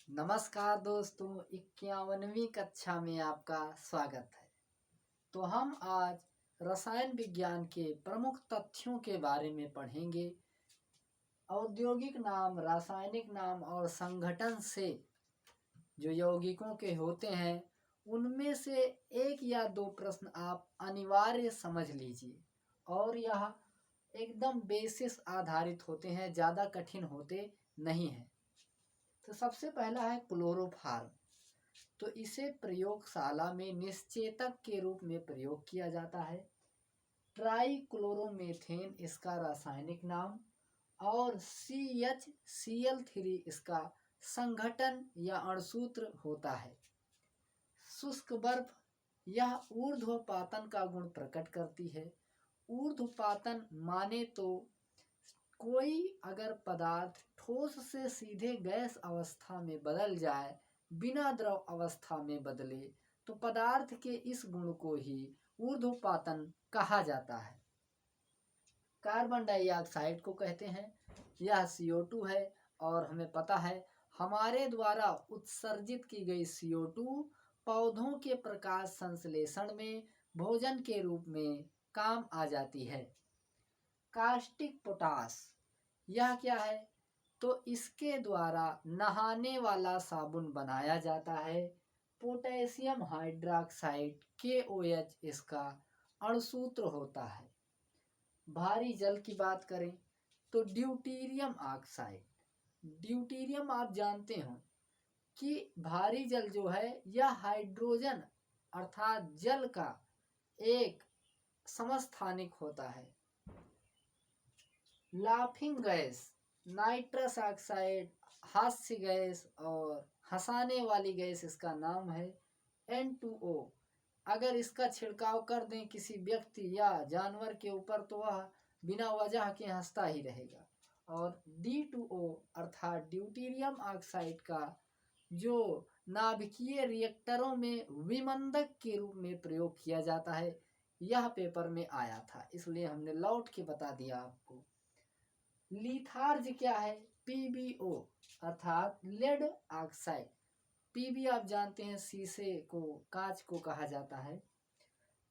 नमस्कार दोस्तों, 51वीं कक्षा में आपका स्वागत है। तो हम आज रसायन विज्ञान के प्रमुख तथ्यों के बारे में पढ़ेंगे। औद्योगिक नाम, रासायनिक नाम और संगठन से जो यौगिकों के होते हैं उनमें से एक या दो प्रश्न आप अनिवार्य समझ लीजिए, और यह एकदम बेसिस आधारित होते हैं, ज़्यादा कठिन होते नहीं हैं। तो सबसे पहला है क्लोरोफॉर्म। तो इसे प्रयोगशाला में निश्चेतक के रूप में प्रयोग किया जाता है। ट्राइक्लोरोमेथेन इसका रासायनिक नाम, और CHCl3 इसका संघटन या अणुसूत्र होता है। शुष्क बर्फ, यह ऊर्ध्वपातन का गुण प्रकट करती है। ऊर्ध्वपातन माने तो कोई अगर पदार्थ ठोस से सीधे गैस अवस्था में बदल जाए, बिना द्रव अवस्था में बदले, तो पदार्थ के इस गुण को ही ऊर्ध्वपातन कहा जाता है। कार्बन डाइऑक्साइड को कहते हैं, यह CO2 है, और हमें पता है हमारे द्वारा उत्सर्जित की गई CO2 पौधों के प्रकाश संश्लेषण में भोजन के रूप में काम आ जाती है। कास्टिक पोटास, यह क्या है? तो इसके द्वारा नहाने वाला साबुन बनाया जाता है। पोटेशियम हाइड्रोक्साइड KOH इसका अणुसूत्र होता है। भारी जल की बात करें तो ड्यूटीरियम ऑक्साइड। ड्यूटीरियम आप जानते हो कि भारी जल जो है यह हाइड्रोजन अर्थात जल का एक समस्थानिक होता है। लाफिंग गैस, नाइट्रस ऑक्साइड, हास्य गैस और हंसाने वाली गैस इसका नाम है N2O। अगर इसका छिड़काव कर दें किसी व्यक्ति या जानवर के ऊपर तो वह बिना वजह के हंसता ही रहेगा। और D2O अर्थात ड्यूटीरियम ऑक्साइड का जो नाभिकीय रिएक्टरों में विमंदक के रूप में प्रयोग किया जाता है, यह पेपर में आया था, इसलिए हमने लौट के बता दिया आपको। लिथार्ज क्या है? PbO अर्थात लेड ऑक्साइड। Pb आप जानते हैं शीशे को, कांच को कहा जाता है।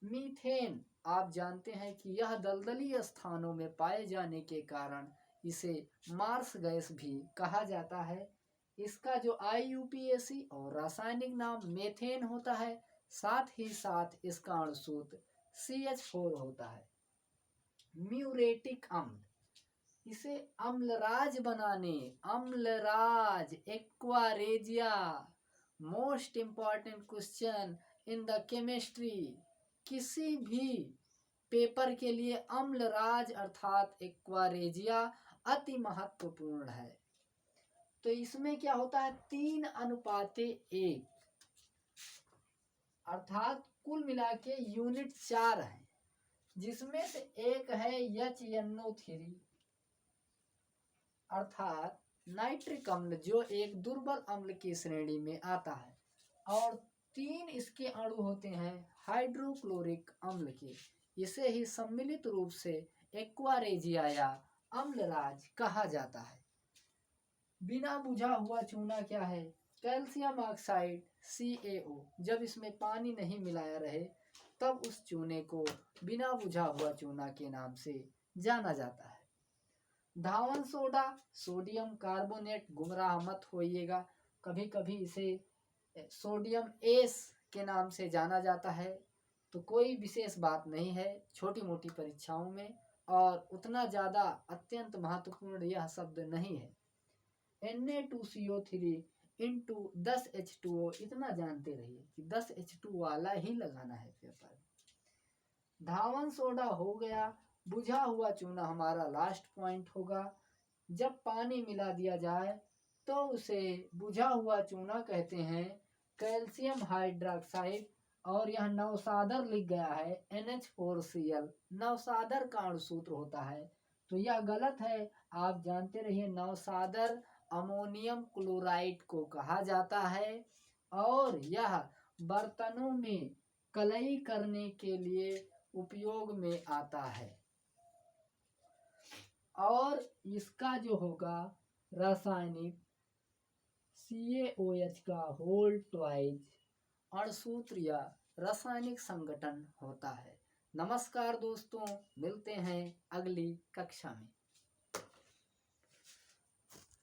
मीथेन आप जानते हैं कि यह दलदली स्थानों में पाए जाने के कारण इसे मार्स गैस भी कहा जाता है। इसका जो IUPAC और रासायनिक नाम मेथेन होता है, साथ ही साथ इसका अणुसूत्र CH4 होता है। म्यूरेटिक अम्ल, इसे अम्लराज बनाने, Amalraj aqua regia, most important question in the chemistry, किसी भी पेपर के लिए अम्लराज अर्थात एक्वारेजिया अति महत्वपूर्ण है। तो इसमें क्या होता है? 3:1 अर्थात कुल मिला के यूनिट 4 है, जिसमें से एक है HNO3 अर्थात नाइट्रिक अम्ल, जो एक दुर्बल अम्ल की श्रेणी में आता है। और 3 इसके अणु होते हैं हाइड्रोक्लोरिक अम्ल के। इसे ही सम्मिलित रूप से एक्वारेजिया या अम्लराज कहा जाता है। बिना बुझा हुआ चूना क्या है? Calcium oxide CaO। जब इसमें पानी नहीं मिलाया रहे तब उस चूने को बिना बुझा हुआ चूना के नाम से जाना जाता है। धावन सोडा, सोडियम कार्बोनेट, गुमराह मत होइएगा, कभी कभी इसे सोडियम एस के नाम से जाना जाता है, तो कोई विशेष बात नहीं है छोटी मोटी परीक्षाओं में, और उतना ज़्यादा अत्यंत महत्वपूर्ण यह शब्द नहीं है। Na2CO3 इंटू 10H2O, इतना जानते रहिए कि 10H2 वाला ही लगाना है पेपर। धावन सोडा हो गया। बुझा हुआ चूना हमारा लास्ट पॉइंट होगा। जब पानी मिला दिया जाए तो उसे बुझा हुआ चूना कहते हैं। कैल्शियम हाइड्रोक्साइड, और यह नवसादर लिख गया है NH4Cl, नवसादर का अणुसूत्र होता है, तो यह गलत है, आप जानते रहिए नवसादर अमोनियम क्लोराइड को कहा जाता है, और यह बर्तनों में कलई करने के लिए उपयोग में आता है। और इसका जो होगा रासायनिक CaOH का होल ट्वाइस अणुसूत्र या रासायनिक संगठन होता है। नमस्कार दोस्तों, मिलते हैं अगली कक्षा में।